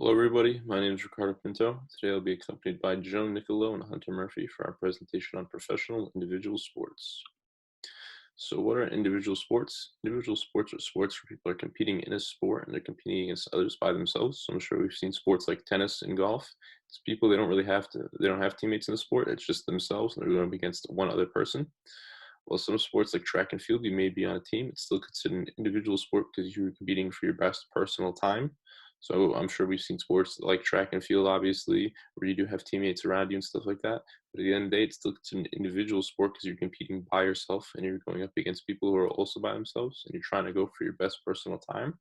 Hello, everybody. My name is Ricardo Pinto. Today I'll be accompanied by Joan Nicolo and Hunter Murphy for our presentation on professional individual sports. So what are individual sports? Individual sports are sports where people are competing in a sport and they're competing against others by themselves. So I'm sure we've seen sports like tennis and golf. It's people, they don't have teammates in the sport. It's just themselves and they're going up against one other person. While some sports like track and field, you may be on a team, it's still considered an individual sport because you're competing for your best personal time. So I'm sure we've seen sports like track and field, obviously, where you do have teammates around you and stuff like that. But at the end of the day, it's still considered an individual sport because you're competing by yourself and you're going up against people who are also by themselves and you're trying to go for your best personal time.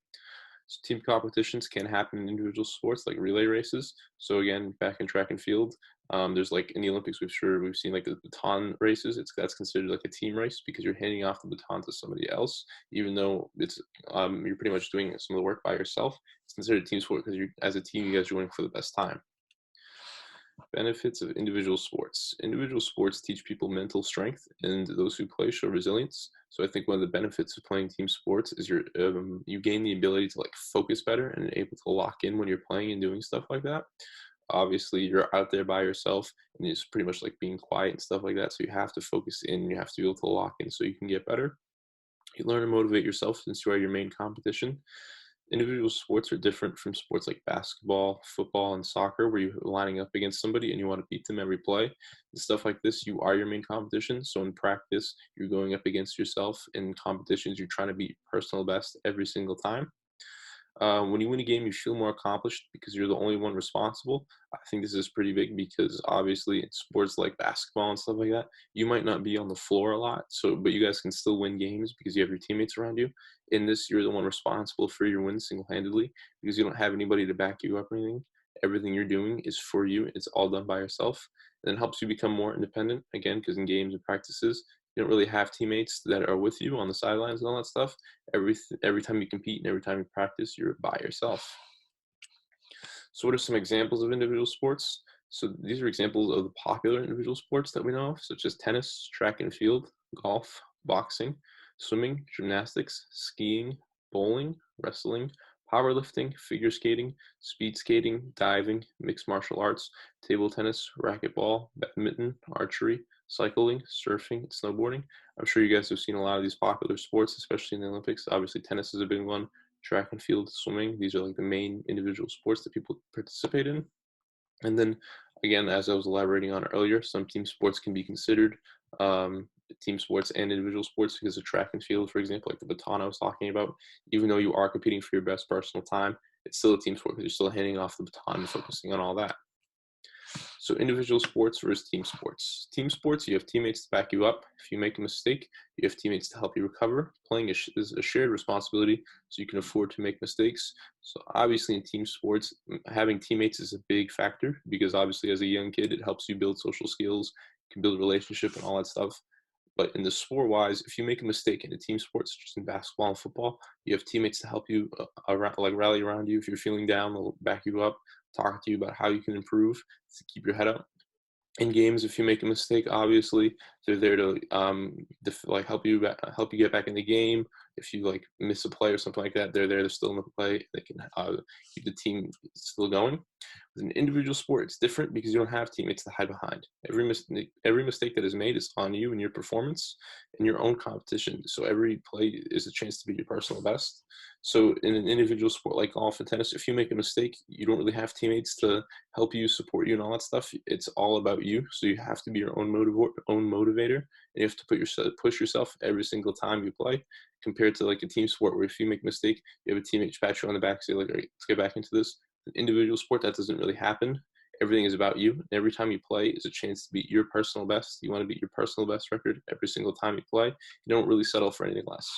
So team competitions can happen in individual sports like relay races. So again, back in track and field, there's like in the Olympics, we've seen like the baton races. That's considered like a team race because you're handing off the baton to somebody else, even though it's you're pretty much doing some of the work by yourself. It's considered a team sport because you as a team, you guys are winning for the best time. Benefits of individual sports. Individual sports teach people mental strength, and those who play show resilience. So I think one of the benefits of playing team sports is you gain the ability to like focus better and able to lock in when you're playing and doing stuff like that. Obviously, you're out there by yourself, and it's pretty much like being quiet and stuff like that. So you have to focus in. You have to be able to lock in so you can get better. You learn to motivate yourself since you are your main competition. Individual sports are different from sports like basketball, football, and soccer, where you're lining up against somebody and you want to beat them every play. And stuff like this, you are your main competition. So in practice, you're going up against yourself. In competitions, you're trying to beat your personal best every single time. When you win a game, you feel more accomplished because you're the only one responsible. I think this is pretty big because obviously in sports like basketball and stuff like that, you might not be on the floor a lot. So, but you guys can still win games because you have your teammates around you. In this, you're the one responsible for your wins single-handedly because you don't have anybody to back you up or anything. Everything you're doing is for you. It's all done by yourself. And it helps you become more independent, again, because in games and practices, you don't really have teammates that are with you on the sidelines and all that stuff. Every time you compete and every time you practice, you're by yourself. So what are some examples of individual sports? So these are examples of the popular individual sports that we know of, such as tennis, track and field, golf, boxing, swimming, gymnastics, skiing, bowling, wrestling, powerlifting, figure skating, speed skating, diving, mixed martial arts, table tennis, racquetball, badminton, archery, cycling, surfing, and snowboarding. I'm sure you guys have seen a lot of these popular sports, especially in the Olympics. Obviously, tennis is a big one. Track and field, swimming. These are like the main individual sports that people participate in. And then, again, as I was elaborating on earlier, some team sports can be considered team sports and individual sports because of track and field, for example, like the baton I was talking about. Even though you are competing for your best personal time, it's still a team sport because you're still handing off the baton and focusing on all that. So individual sports versus team sports. Team sports, you have teammates to back you up. If you make a mistake, you have teammates to help you recover. Playing is a shared responsibility, so you can afford to make mistakes. So obviously in team sports, having teammates is a big factor because obviously as a young kid, it helps you build social skills, you can build relationship and all that stuff. But in the sport-wise, if you make a mistake in a team sport, such as in basketball and football, you have teammates to help you rally around you. If you're feeling down, they'll back you up, talk to you about how you can improve to keep your head up. In games, if you make a mistake, obviously they're there to help you get back in the game. If you like miss a play or something like that, they're there to still in the play. They can keep the team still going. With an individual sport, it's different because you don't have teammates to hide behind. Every mistake that is made is on you and your performance in your own competition. So every play is a chance to be your personal best. So in an individual sport like golf and tennis, if you make a mistake, you don't really have teammates to help you, support you, and all that stuff. It's all about you. So you have to be your own motivator, and you have to push yourself every single time you play. Compared to like a team sport where if you make a mistake, you have a teammate to pat you on the back, say like, all right, let's get back into this. An individual sport, that doesn't really happen. Everything is about you. Every time you play is a chance to beat your personal best. You want to beat your personal best record every single time you play. You don't really settle for anything less.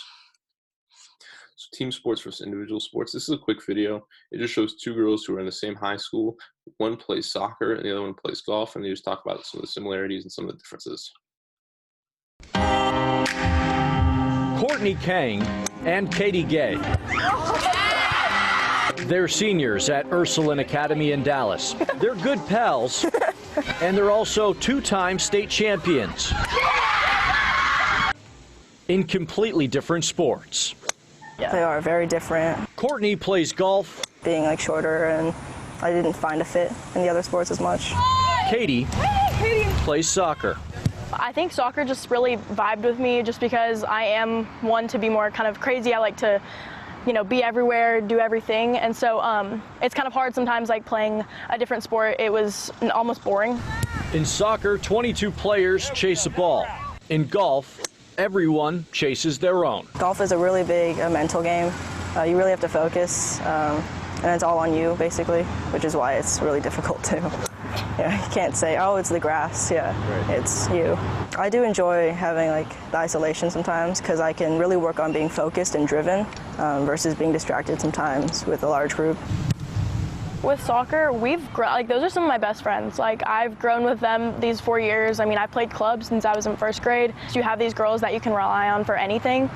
So team sports versus individual sports. This is a quick video. It just shows two girls who are in the same high school. One plays soccer and the other one plays golf, and they just talk about some of the similarities and some of the differences. Courtney Kang and Katie Gay. They're seniors at Ursuline Academy in Dallas. They're good pals, and they're also two-time state champions in completely different sports. Yeah. They are very different. Courtney plays golf. Being like shorter and I didn't find a fit in the other sports as much. Katie plays soccer. I think soccer just really vibed with me just because I am one to be more kind of crazy. I like to, be everywhere, do everything. And so it's kind of hard sometimes, like playing a different sport. It was almost boring. In soccer, 22 players chase a ball. In golf, everyone chases their own. Golf is a really big mental game. You really have to focus, and it's all on you, basically, which is why it's really difficult too. Yeah, you can't say, oh, it's the grass. Yeah, right. It's you. I do enjoy having the isolation sometimes because I can really work on being focused and driven versus being distracted sometimes with a large group. With soccer, we've grown, those are some of my best friends. I've grown with them these 4 years. I mean, I played club since I was in first grade. So you have these girls that you can rely on for anything.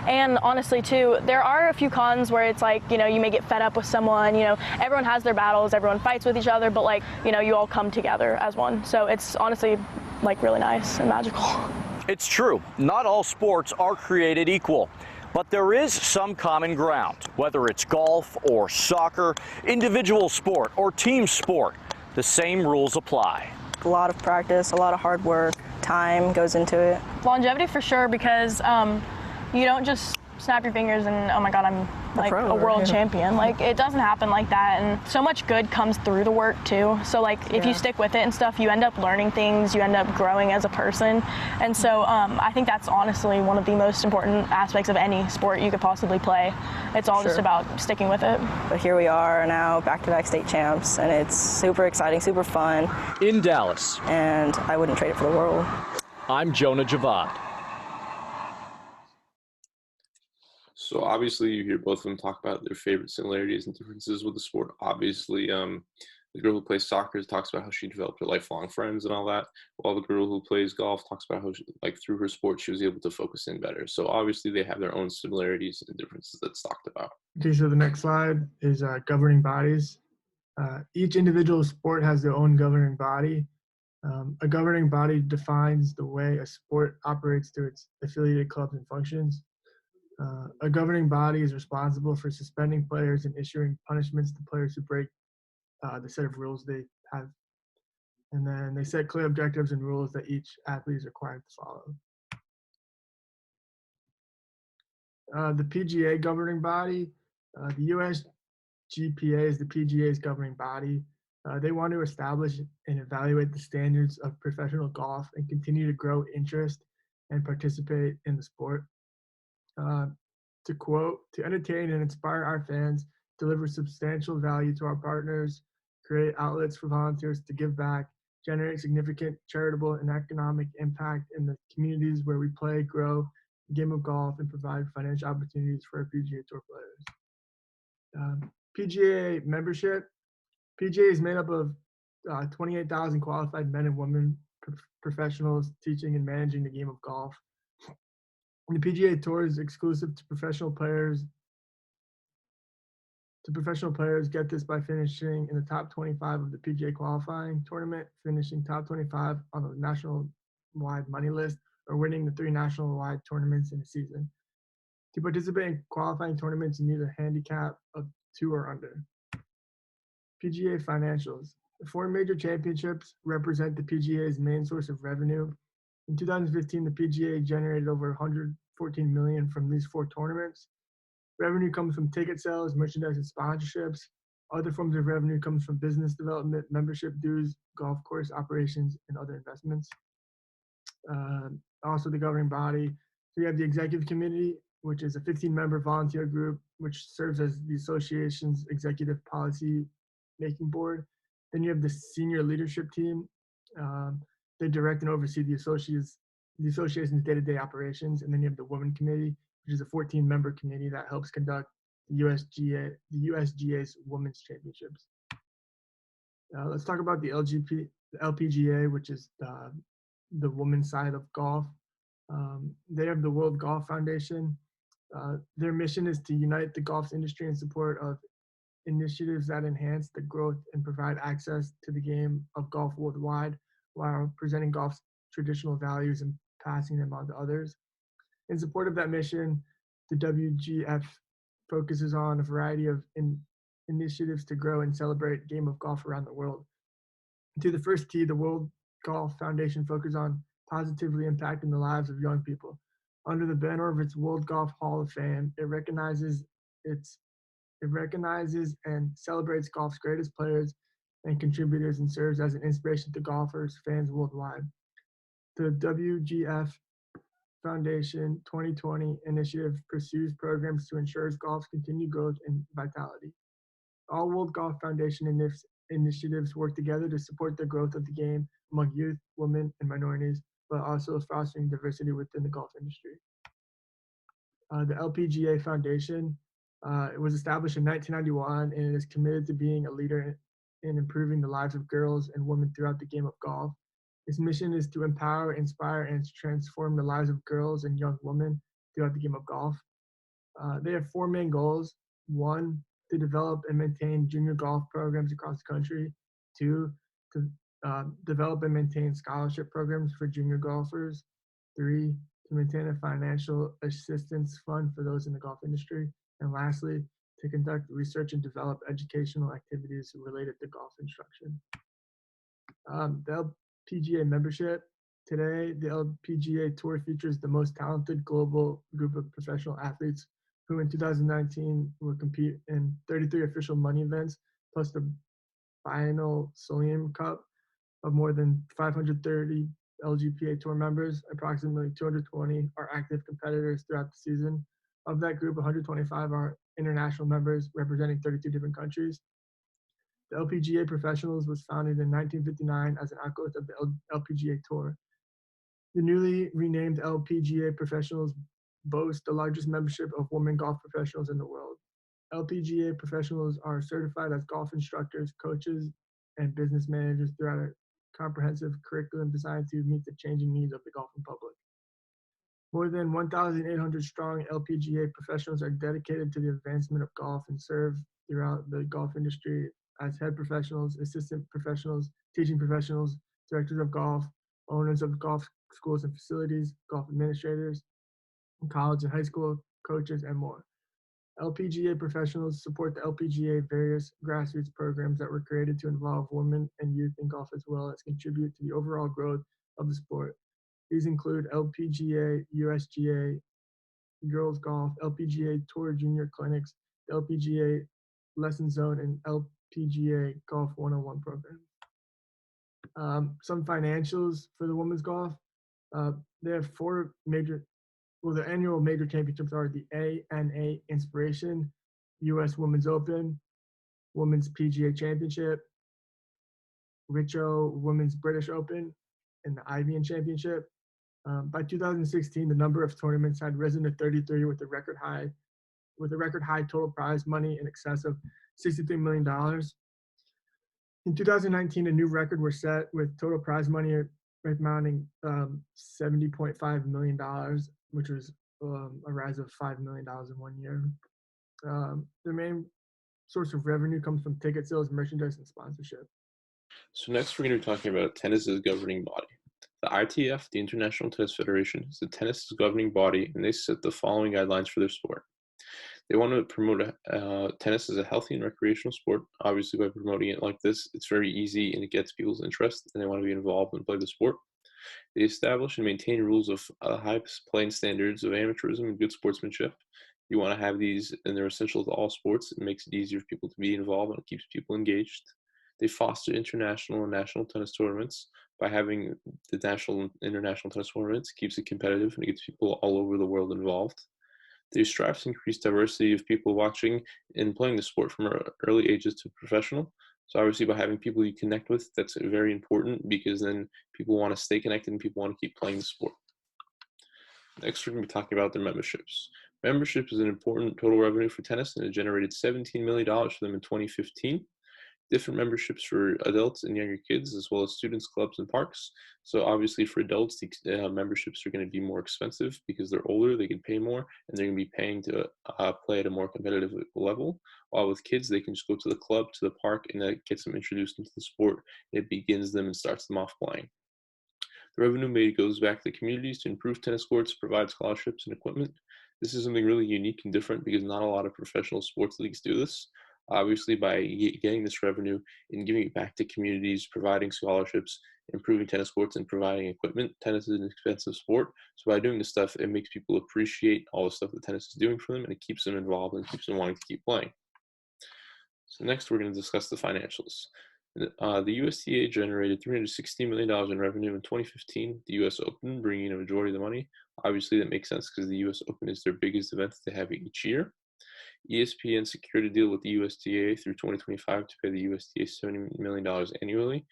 And honestly, too, there are a few cons where it's you may get fed up with someone, everyone has their battles, everyone fights with each other, but you all come together as one. So it's honestly really nice and magical. It's true. Not all sports are created equal. But there is some common ground, whether it's golf or soccer, individual sport or team sport. The same rules apply. A lot of practice, a lot of hard work, time goes into it. Longevity for sure, because you don't just snap your fingers and, oh my God, I'm a world champion. It doesn't happen like that, and so much good comes through the work too. So if you stick with it and stuff, you end up learning things, you end up growing as a person. And so I think that's honestly one of the most important aspects of any sport you could possibly play. It's all just about sticking with it. But here we are now, back-to-back state champs, and it's super exciting, super fun. In Dallas. And I wouldn't trade it for the world. I'm Jonah Javad. So obviously you hear both of them talk about their favorite similarities and differences with the sport. Obviously, the girl who plays soccer talks about how she developed her lifelong friends and all that, while the girl who plays golf talks about how she, through her sport she was able to focus in better. So obviously they have their own similarities and differences that's talked about. Okay, so the next slide is governing bodies. Each individual sport has their own governing body. A governing body defines the way a sport operates through its affiliated clubs and functions. A governing body is responsible for suspending players and issuing punishments to players who break the set of rules they have. And then they set clear objectives and rules that each athlete is required to follow. The PGA governing body, the USGPA is the PGA's governing body. They want to establish and evaluate the standards of professional golf and continue to grow interest and participate in the sport. To quote, to entertain and inspire our fans, deliver substantial value to our partners, create outlets for volunteers to give back, generate significant charitable and economic impact in the communities where we play, grow the game of golf, and provide financial opportunities for our PGA Tour players. PGA membership. PGA is made up of 28,000 qualified men and women professionals teaching and managing the game of golf. The PGA Tour is exclusive to professional players. Get this by finishing in the top 25 of the PGA qualifying tournament, finishing top 25 on the national-wide money list, or winning the 3 national-wide tournaments in a season. To participate in qualifying tournaments, you need a handicap of 2 or under. PGA financials. The 4 major championships represent the PGA's main source of revenue. In 2015, the PGA generated over $114 million from these 4 tournaments. Revenue comes from ticket sales, merchandise, and sponsorships. Other forms of revenue comes from business development, membership dues, golf course operations, and other investments. Also, the governing body. So you have the executive committee, which is a 15-member volunteer group, which serves as the association's executive policy making board. Then you have the senior leadership team. They direct and oversee the association's day-to-day operations. And then you have the Women Committee, which is a 14-member committee that helps conduct the USGA's Women's Championships. Let's talk about the LPGA, which is the women's side of golf. They have the World Golf Foundation. Their mission is to unite the golf industry in support of initiatives that enhance the growth and provide access to the game of golf worldwide, while presenting golf's traditional values and passing them on to others. In support of that mission, the WGF focuses on a variety of initiatives to grow and celebrate the game of golf around the world. To the first tee, the World Golf Foundation focuses on positively impacting the lives of young people. Under the banner of its World Golf Hall of Fame, it recognizes and celebrates golf's greatest players and contributors and serves as an inspiration to golfers, fans worldwide. The WGF Foundation 2020 initiative pursues programs to ensure golf's continued growth and vitality. All World Golf Foundation initiatives work together to support the growth of the game among youth, women, and minorities, but also fostering diversity within the golf industry. The LPGA Foundation, it was established in 1991 and it is committed to being a leader in improving the lives of girls and women throughout the game of golf. Its mission is to empower, inspire, and transform the lives of girls and young women throughout the game of golf. They have four main goals. One, to develop and maintain junior golf programs across the country. Two, to develop and maintain scholarship programs for junior golfers. Three, to maintain a financial assistance fund for those in the golf industry. And lastly, to conduct research and develop educational activities related to golf instruction. The LPGA membership. Today, the LPGA Tour features the most talented global group of professional athletes who in 2019 will compete in 33 official money events, plus the biennial Solium Cup of more than 530 LGPA Tour members. Approximately 220 are active competitors throughout the season. Of that group, 125 are international members representing 32 different countries. The LPGA Professionals was founded in 1959 as an outgrowth of the LPGA Tour. The newly renamed LPGA Professionals boast the largest membership of women golf professionals in the world. LPGA Professionals are certified as golf instructors, coaches, and business managers throughout a comprehensive curriculum designed to meet the changing needs of the golfing public. More than 1,800 strong LPGA professionals are dedicated to the advancement of golf and serve throughout the golf industry as head professionals, assistant professionals, teaching professionals, directors of golf, owners of golf schools and facilities, golf administrators, college and high school coaches, and more. LPGA professionals support the LPGA various grassroots programs that were created to involve women and youth in golf as well as contribute to the overall growth of the sport. These include LPGA, USGA, Girls Golf, LPGA Tour Junior Clinics, the LPGA Lesson Zone, and LPGA Golf 101 programs. Some financials for the women's golf. They have four major, the annual major championships are the ANA Inspiration, US Women's Open, Women's PGA Championship, Richo Women's British Open, and the Ivian Championship. By 2016, the number of tournaments had risen to 33 with a record high total prize money in excess of $63 million. In 2019, a new record was set with total prize money amounting $70.5 million, which was a rise of $5 million in 1 year. Their main source of revenue comes from ticket sales, merchandise, and sponsorship. So next we're going to be talking about tennis's governing body. The ITF, the International Tennis Federation, is the tennis's governing body, and they set the following guidelines for their sport. They want to promote tennis as a healthy and recreational sport. Obviously, by promoting it like this, it's very easy and it gets people's interest, and they want to be involved and play the sport. They establish and maintain rules of high playing standards of amateurism and good sportsmanship. You want to have these, and they're essential to all sports. It makes it easier for people to be involved, and it keeps people engaged. They foster international and national tennis tournaments. By having the national and international tennis tournaments, keeps it competitive and it gets people all over the world involved. They strive to increase diversity of people watching and playing the sport from early ages to professional. So obviously by having people you connect with, that's very important because then people want to stay connected and people want to keep playing the sport. Next, we're going to be talking about their memberships. Membership is an important total revenue for tennis, and it generated $17 million for them in 2015. Different memberships for adults and younger kids, as well as students, clubs, and parks. So obviously for adults, the memberships are going to be more expensive because they're older, they can pay more, and they're going to be paying to play at a more competitive level. While with kids, they can just go to the club, to the park, and that gets them introduced into the sport. It begins them and starts them off playing. The revenue made goes back to the communities to improve tennis courts, provide scholarships and equipment. This is something really unique and different because not a lot of professional sports leagues do this. Obviously, by getting this revenue and giving it back to communities, providing scholarships, improving tennis courts, and providing equipment, tennis is an expensive sport. So by doing this stuff, it makes people appreciate all the stuff that tennis is doing for them, and it keeps them involved and keeps them wanting to keep playing. So next, we're going to discuss the financials. The USTA generated $360 million in revenue in 2015, the US Open bringing in a majority of the money. Obviously, that makes sense because the US Open is their biggest event that they have each year. ESPN secured a deal with the USTA through 2025 to pay the USTA $70 million annually.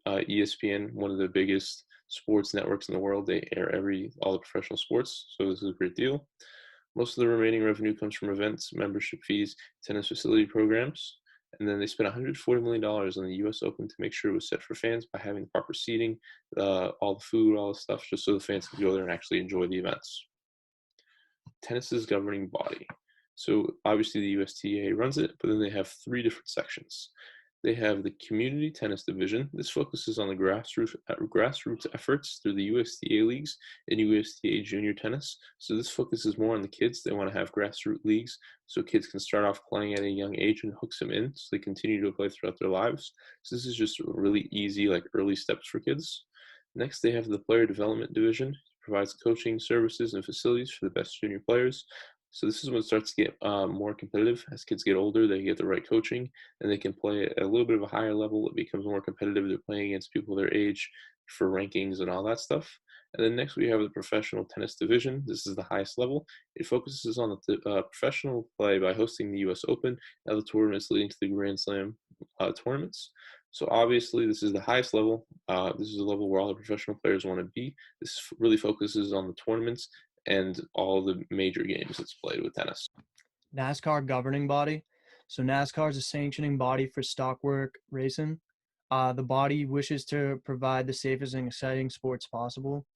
ESPN, one of the biggest sports networks in the world, they air all the professional sports, so this is a great deal. Most of the remaining revenue comes from events, membership fees, tennis facility programs. And then they spent $140 million on the US Open to make sure it was set for fans by having proper seating, all the food, all the stuff, just so the fans could go there and actually enjoy the events. Tennis's governing body. So obviously the USTA runs it, but then they have three different sections. They have the Community Tennis Division. This focuses on the grassroots efforts through the USTA leagues and USTA Junior Tennis. So this focuses more on the kids. They want to have grassroots leagues so kids can start off playing at a young age and hooks them in so they continue to play throughout their lives. So this is just really easy, like early steps for kids. Next, they have the Player Development Division. It provides coaching services and facilities for the best junior players. So this is when it starts to get more competitive. As kids get older, they get the right coaching, and they can play at a little bit of a higher level. It becomes more competitive. They're playing against people their age for rankings and all that stuff. And then next we have the Professional Tennis Division. This is the highest level. It focuses on the professional play by hosting the US Open and other tournaments leading to the Grand Slam tournaments. So obviously this is the highest level. This is a level where all the professional players want to be. This really focuses on the tournaments and all the major games that's played with tennis. NASCAR governing body. So NASCAR is a sanctioning body for stock work racing. The body wishes to provide the safest and exciting sports possible.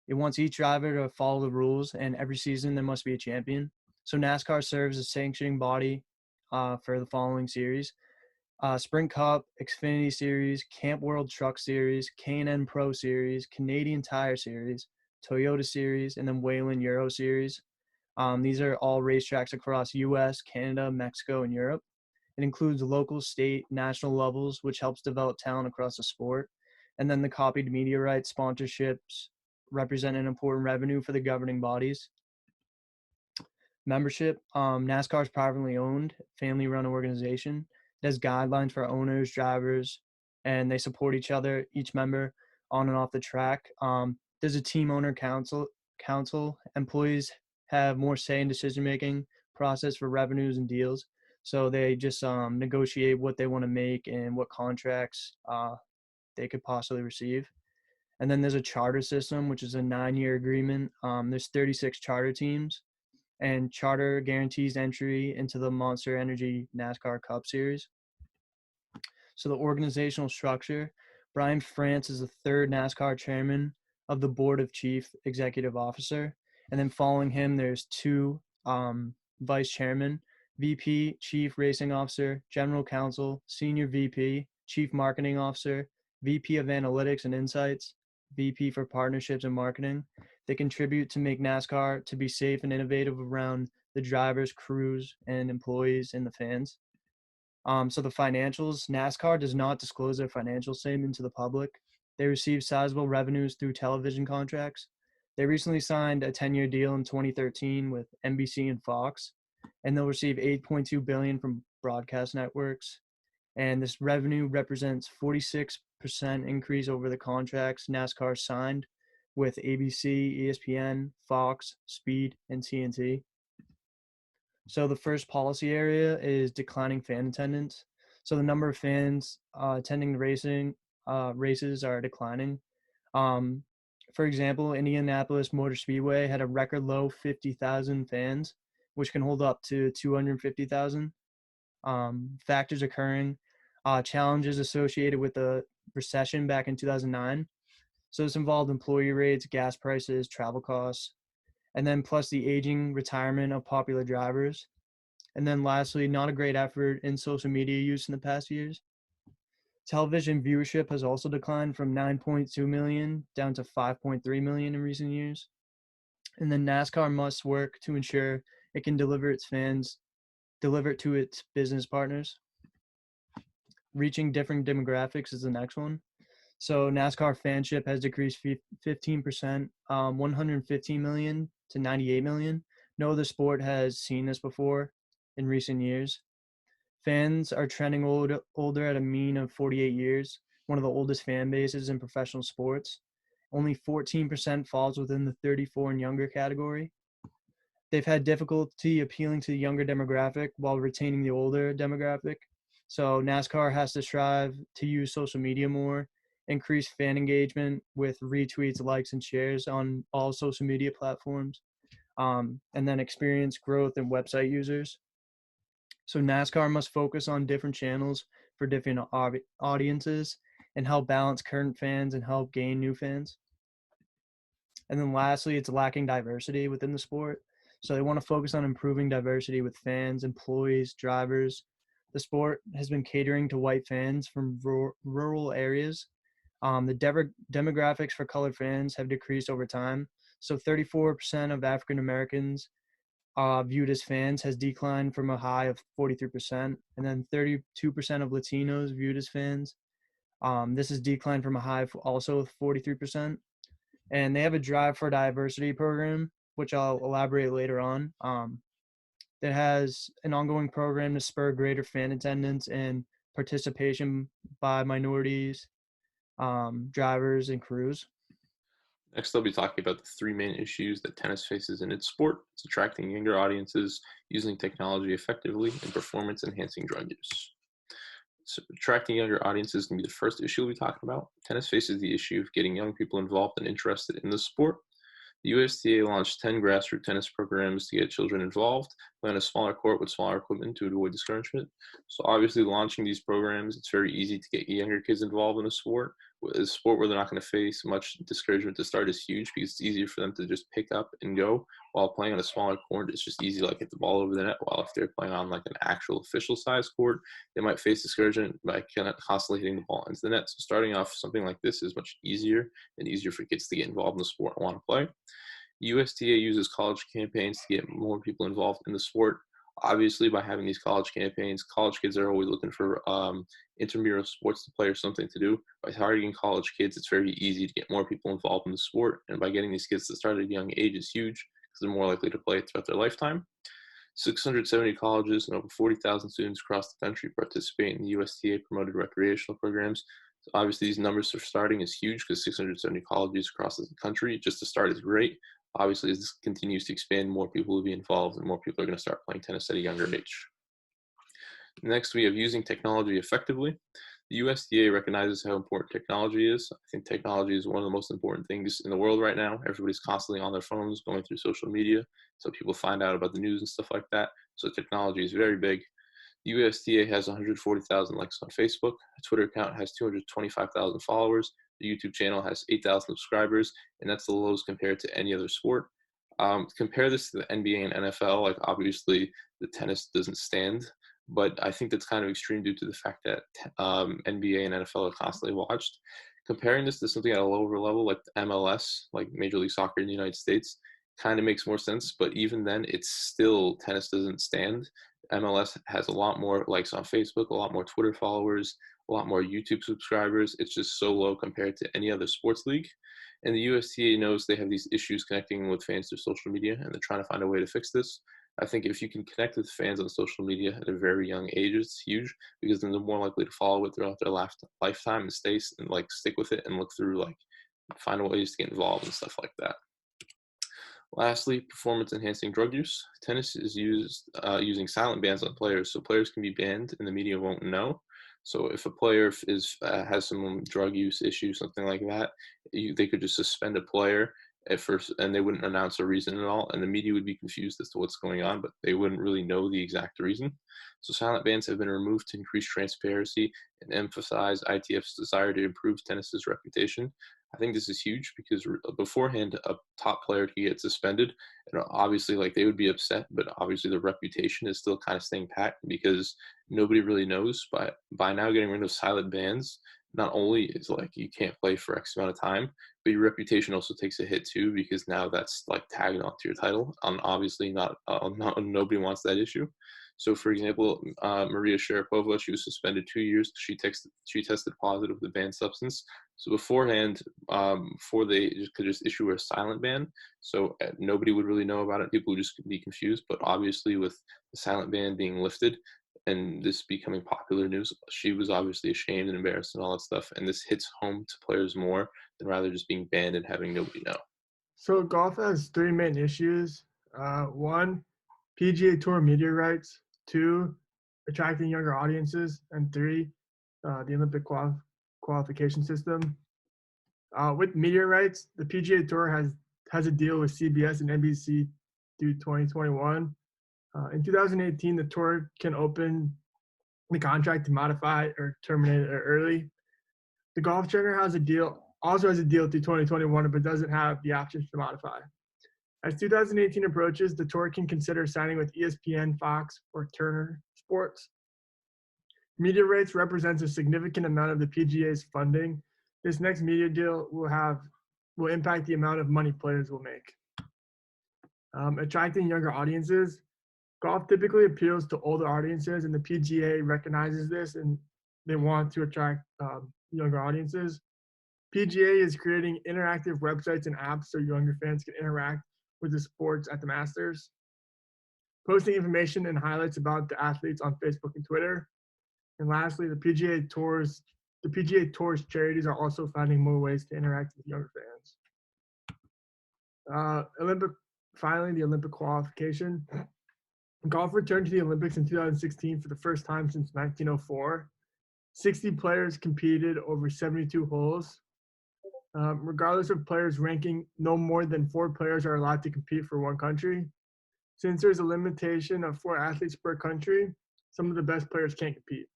It wants each driver to follow the rules, and every season there must be a champion. So NASCAR serves as sanctioning body for the following series: Sprint Cup, Xfinity Series, Camp World Truck Series, K&N Pro Series, Canadian Tire Series, Toyota Series, and then Whelen Euro Series. These are all racetracks across US, Canada, Mexico, and Europe. It includes local, state, national levels, which helps develop talent across the sport. And then the copied media rights sponsorships represent an important revenue for the governing bodies. Membership. NASCAR is privately owned, family-run organization. It has guidelines for owners, drivers, and they support each other, each member, on and off the track. There's a team owner council. Employees have more say in decision-making process for revenues and deals. So they just negotiate what they want to make and what contracts they could possibly receive. And then there's a charter system, which is a 9-year agreement. There's 36 charter teams, and charter guarantees entry into the Monster Energy NASCAR Cup Series. So the organizational structure: Brian France is the third NASCAR chairman of the board of chief executive officer. And then following him, there's two vice chairmen: VP, chief racing officer, general counsel, senior VP, chief marketing officer, VP of analytics and insights, VP for partnerships and marketing. They contribute to make NASCAR to be safe and innovative around the drivers, crews, and employees and the fans. So the financials: NASCAR does not disclose their financial statement to the public. They receive sizable revenues through television contracts. They recently signed a 10-year deal in 2013 with NBC and Fox, and they'll receive $8.2 billion from broadcast networks. And this revenue represents 46% increase over the contracts NASCAR signed with ABC, ESPN, Fox, Speed, and TNT. So the first policy area is declining fan attendance. So the number of fans attending the races are declining. For example, Indianapolis Motor Speedway had a record low 50,000 fans, which can hold up to 250,000. Factors occurring: challenges associated with the recession back in 2009. So this involved employee rates, gas prices, travel costs, and then plus the aging retirement of popular drivers. And then lastly, not a great effort in social media use in the past years. Television viewership has also declined from 9.2 million down to 5.3 million in recent years. And then NASCAR must work to ensure it can deliver its fans deliver it to its business partners. Reaching different demographics is the next one. So NASCAR fanship has decreased 15%, 115 million to 98 million. No other sport has seen this before in recent years. Fans are trending older at a mean of 48 years, one of the oldest fan bases in professional sports. Only 14% falls within the 34 and younger category. They've had difficulty appealing to the younger demographic while retaining the older demographic. So NASCAR has to strive to use social media more, increase fan engagement with retweets, likes, and shares on all social media platforms, and then experience growth in website users. So NASCAR must focus on different channels for different audiences and help balance current fans and help gain new fans. And then lastly, it's lacking diversity within the sport. So they want to focus on improving diversity with fans, employees, drivers. The sport has been catering to white fans from rural areas. The demographics for colored fans have decreased over time. So 34% of African Americans viewed as fans has declined from a high of 43%. And then 32% of Latinos viewed as fans. This has declined from a high of also 43%. And they have a Drive for Diversity program, which I'll elaborate later on, that has an ongoing program to spur greater fan attendance and participation by minorities, drivers, and crews. Next, I'll be talking about the three main issues that tennis faces in its sport. It's attracting younger audiences, using technology effectively, and performance-enhancing drug use. So attracting younger audiences can be the first issue we'll be talking about. Tennis faces the issue of getting young people involved and interested in the sport. The USTA launched 10 grassroots tennis programs to get children involved, play on a smaller court with smaller equipment to avoid discouragement. So obviously launching these programs, it's very easy to get younger kids involved in a sport. A sport where they're not going to face much discouragement to start is huge because it's easier for them to just pick up and go. While playing on a smaller court, it's just easy to get the ball over the net. While if they're playing on an actual official size court, they might face discouragement by constantly hitting the ball into the net. So starting off something like this is much easier and easier for kids to get involved in the sport and want to play. USTA uses college campaigns to get more people involved in the sport. Obviously, by having these college campaigns, college kids are always looking for intramural sports to play or something to do. By targeting college kids, it's very easy to get more people involved in the sport. And by getting these kids to start at a young age is huge because they're more likely to play throughout their lifetime. 670 colleges and over 40,000 students across the country participate in the USTA-promoted recreational programs. So obviously, these numbers for starting is huge because 670 colleges across the country, just to start is great. Obviously, as this continues to expand, more people will be involved and more people are going to start playing tennis at a younger age. Next, we have using technology effectively. The USDA recognizes how important technology is. I think technology is one of the most important things in the world right now. Everybody's constantly on their phones, going through social media, so people find out about the news and stuff like that. So technology is very big. The USDA has 140,000 likes on Facebook. A Twitter account has 225,000 followers. The YouTube channel has 8,000 subscribers, and that's the lowest compared to any other sport. Compare this to the NBA and NFL, obviously the tennis doesn't stand, but I think that's kind of extreme due to the fact that NBA and NFL are constantly watched. Comparing this to something at a lower level like the MLS, like Major League Soccer in the United States, kind of makes more sense, but even then, it's still, tennis doesn't stand. MLS has a lot more likes on Facebook, a lot more Twitter followers, a lot more YouTube subscribers. It's just so low compared to any other sports league. And the USTA knows they have these issues connecting with fans through social media, and they're trying to find a way to fix this. I think if you can connect with fans on social media at a very young age, it's huge because then they're more likely to follow it throughout their lifetime and stick with it and look through, find ways to get involved and stuff like that. Lastly, performance-enhancing drug use. Tennis is used using silent bans on players, so players can be banned and the media won't know. So if a player has some drug use issue, something like that, they could just suspend a player at first, and they wouldn't announce a reason at all, and the media would be confused as to what's going on, but they wouldn't really know the exact reason. So silent bans have been removed to increase transparency and emphasize ITF's desire to improve tennis's reputation. I think this is huge because beforehand, a top player could get suspended, and obviously, they would be upset, but obviously the reputation is still kind of staying pat because nobody really knows. But by now getting rid of silent bans, not only is you can't play for X amount of time, but your reputation also takes a hit too because now that's tagged onto your title. Obviously, nobody wants that issue. So, for example, Maria Sharapova, she was suspended 2 years. She tested positive with a banned substance. So beforehand, before they could just issue her a silent ban, so nobody would really know about it. People would just be confused. But obviously, with the silent ban being lifted and this becoming popular news, she was obviously ashamed and embarrassed and all that stuff. And this hits home to players more than rather just being banned and having nobody know. So golf has three main issues. One, PGA Tour media rights. Two, attracting younger audiences. And three, the Olympic qualification system. With media rights, the PGA Tour has a deal with CBS and NBC through 2021. In 2018, the tour can open the contract to modify or terminate it early. The Golf Channel also has a deal through 2021, but doesn't have the option to modify. As 2018 approaches, the tour can consider signing with ESPN, Fox, or Turner Sports. Media rights represents a significant amount of the PGA's funding. This next media deal will impact the amount of money players will make. Attracting younger audiences. Golf typically appeals to older audiences, and the PGA recognizes this, and they want to attract younger audiences. PGA is creating interactive websites and apps so younger fans can interact with the sports at the Masters. Posting information and highlights about the athletes on Facebook and Twitter. And lastly, the PGA Tour's charities are also finding more ways to interact with younger fans. Finally, the Olympic qualification. Golf returned to the Olympics in 2016 for the first time since 1904. 60 players competed over 72 holes. Regardless of players' ranking, no more than 4 players are allowed to compete for one country. Since there's a limitation of 4 athletes per country, some of the best players can't compete.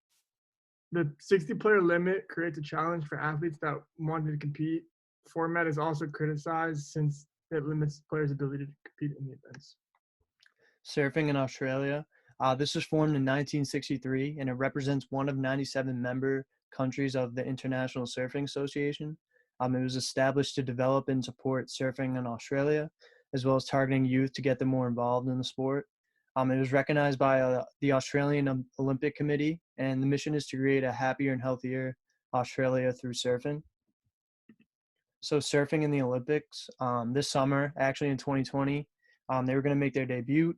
The 60-player limit creates a challenge for athletes that wanted to compete. The format is also criticized since it limits players' ability to compete in the events. Surfing in Australia. This was formed in 1963, and it represents one of 97 member countries of the International Surfing Association. It was established to develop and support surfing in Australia, as well as targeting youth to get them more involved in the sport. It was recognized by the Australian Olympic Committee, and the mission is to create a happier and healthier Australia through surfing. So surfing in the Olympics, this summer, actually in 2020, they were going to make their debut.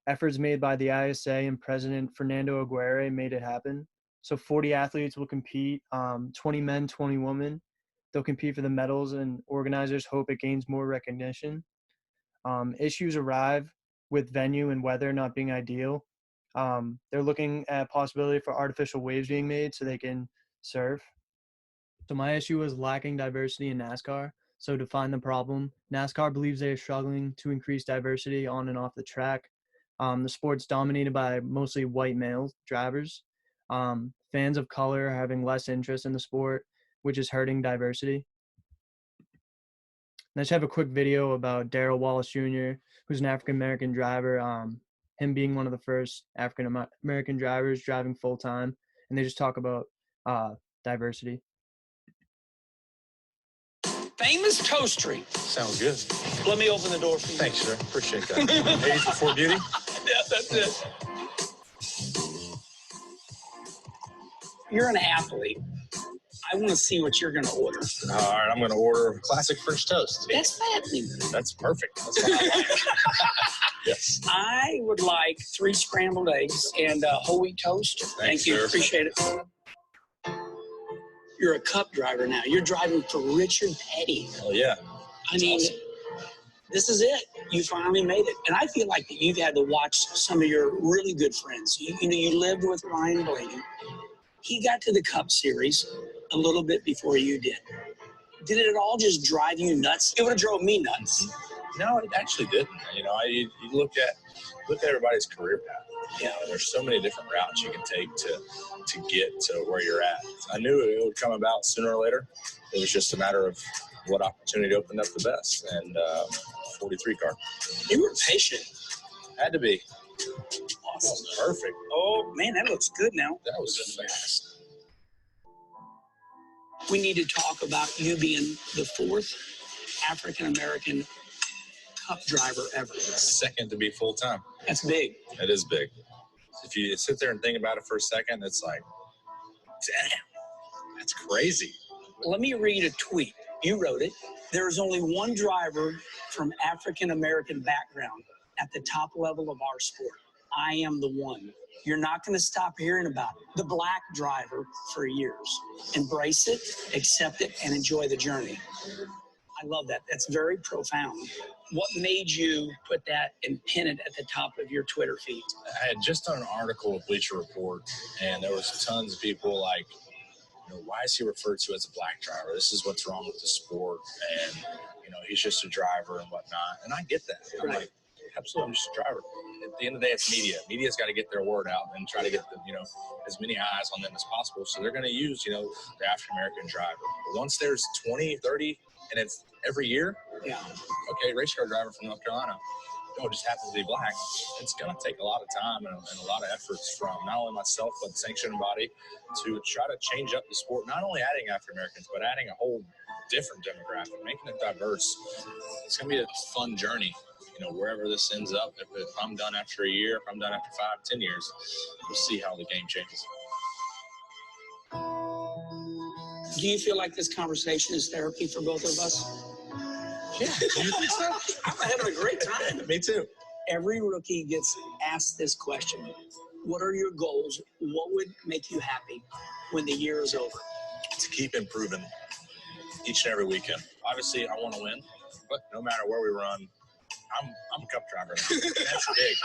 Efforts made by the ISA and President Fernando Aguirre made it happen. So 40 athletes will compete, 20 men, 20 women. They'll compete for the medals, and organizers hope it gains more recognition. Issues arrive with venue and weather not being ideal. They're looking at possibility for artificial waves being made so they can surf. So my issue was lacking diversity in NASCAR. So to find the problem, NASCAR believes they are struggling to increase diversity on and off the track. The sport's dominated by mostly white male drivers. Fans of color are having less interest in the sport, which is hurting diversity. And I just have a quick video about Darrell Wallace Jr., who's an African-American driver, him being one of the first African-American drivers driving full-time, and they just talk about diversity. Famous Toastery. Sounds good. Let me open the door for you. Thanks, sir. Appreciate that. 80 for beauty? Yeah, that's it. You're an athlete. I want to see what you're going to order. All right, I'm going to order classic French toast. That's fattening. That's perfect. That's what I like. Yes. I would like 3 scrambled eggs and whole wheat toast. Thanks, Thank you. sir. Appreciate it. You're a cup driver now. You're driving for Richard Petty. Oh, yeah. I mean, awesome. This is it. You finally made it. And I feel like that you've had to watch some of your really good friends. You lived with Ryan Blaney. He got to the Cup Series a little bit before you did. Did it at all just drive you nuts? It would have drove me nuts. No, it actually didn't. You look at everybody's career path. There's so many different routes you can take to get to where you're at. I knew it would come about sooner or later. It was just a matter of what opportunity opened up the best, and 43 car. You were patient. Had to be. Awesome. Perfect. Oh, man, that looks good now. That was fast. We need to talk about you being the 4th African-American Cup driver ever. Second to be full-time. That's big. It is big. If you sit there and think about it for a second, it's like, damn, that's crazy. Let me read a tweet. You wrote it. There is only one driver from African-American background at the top level of our sport. I am the one. You're not going to stop hearing about it. The black driver for years. Embrace it, accept it, and enjoy the journey. I love that. That's very profound. What made you put that and pin it at the top of your Twitter feed? I had just done an article with Bleacher Report, and there was tons of people like, why is he referred to as a black driver? This is what's wrong with the sport, and he's just a driver and whatnot. And I get that. I'm like, absolutely, I'm just a driver. At the end of the day, it's media. Media's got to get their word out and try to get as many eyes on them as possible. So they're going to use the African American driver. But once there's 20, 30, and it's every year, okay, race car driver from North Carolina. It just happens to be black. It's going to take a lot of time and a lot of efforts from not only myself, but the sanctioning body to try to change up the sport, not only adding African Americans, but adding a whole different demographic, making it diverse. It's going to be a fun journey, wherever this ends up. If I'm done after a year, if I'm done after 5, 10 years, we'll see how the game changes. Do you feel like this conversation is therapy for both of us? Yeah, do you think so? I'm having a great time. Me too. Every rookie gets asked this question. What are your goals? What would make you happy when the year is over? To keep improving each and every weekend. Obviously, I want to win, but no matter where we run, I'm a cup driver. That's big.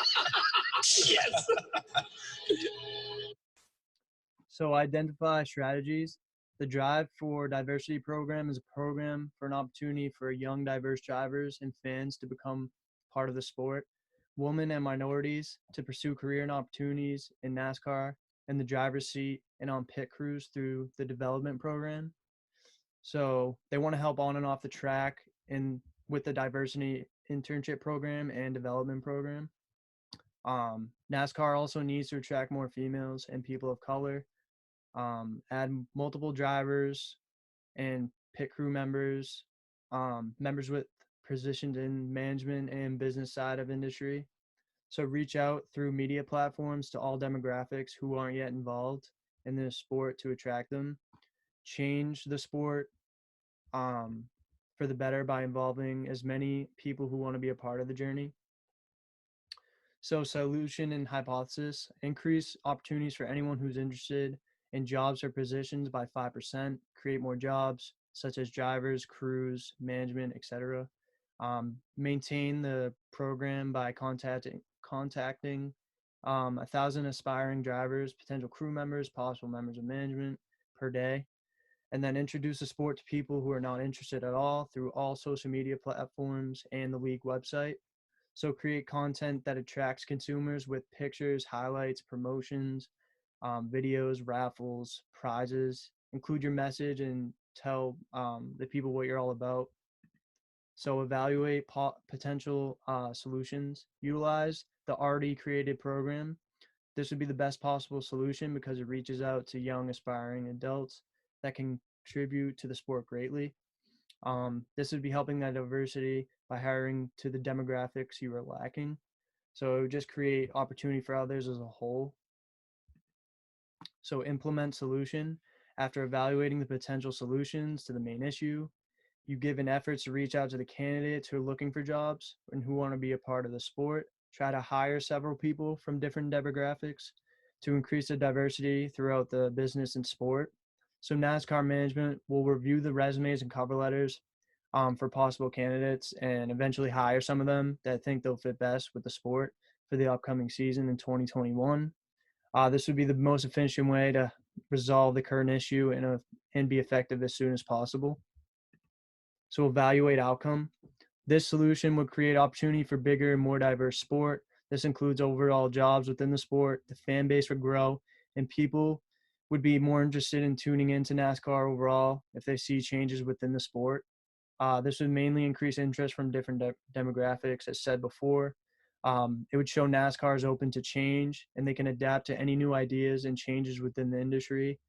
Yes. So identify strategies. The Drive for Diversity program is a program for an opportunity for young, diverse drivers and fans to become part of the sport, women and minorities to pursue career and opportunities in NASCAR and the driver's seat and on pit crews through the development program. So they want to help on and off the track and with the diversity internship program and development program. NASCAR also needs to attract more females and people of color. Add multiple drivers and pit crew members, members with positions in management and business side of industry. So reach out through media platforms to all demographics who aren't yet involved in the sport to attract them. Change the sport for the better by involving as many people who want to be a part of the journey. So solution and hypothesis: increase opportunities for anyone who's interested in jobs or positions by 5%, create more jobs such as drivers, crews, management, etc. Maintain the program by contacting 1,000 aspiring drivers, potential crew members, possible members of management per day. And then introduce the sport to people who are not interested at all through all social media platforms and the league website. So create content that attracts consumers with pictures, highlights, promotions, videos, raffles, prizes. Include your message and tell the people what you're all about. So evaluate potential solutions. Utilize the already created program. This would be the best possible solution because it reaches out to young aspiring adults that can contribute to the sport greatly. This would be helping that diversity by hiring to the demographics you are lacking. So it would just create opportunity for others as a whole. So implement solution. After evaluating the potential solutions to the main issue, you give an effort to reach out to the candidates who are looking for jobs and who want to be a part of the sport. Try to hire several people from different demographics to increase the diversity throughout the business and sport. So NASCAR management will review the resumes and cover letters for possible candidates and eventually hire some of them that think they'll fit best with the sport for the upcoming season in 2021. This would be the most efficient way to resolve the current issue and be effective as soon as possible. So evaluate outcome. This solution would create opportunity for bigger and more diverse sport. This includes overall jobs within the sport. The fan base would grow and people would be more interested in tuning into NASCAR overall if they see changes within the sport. This would mainly increase interest from different demographics, as said before. It would show NASCAR is open to change and they can adapt to any new ideas and changes within the industry.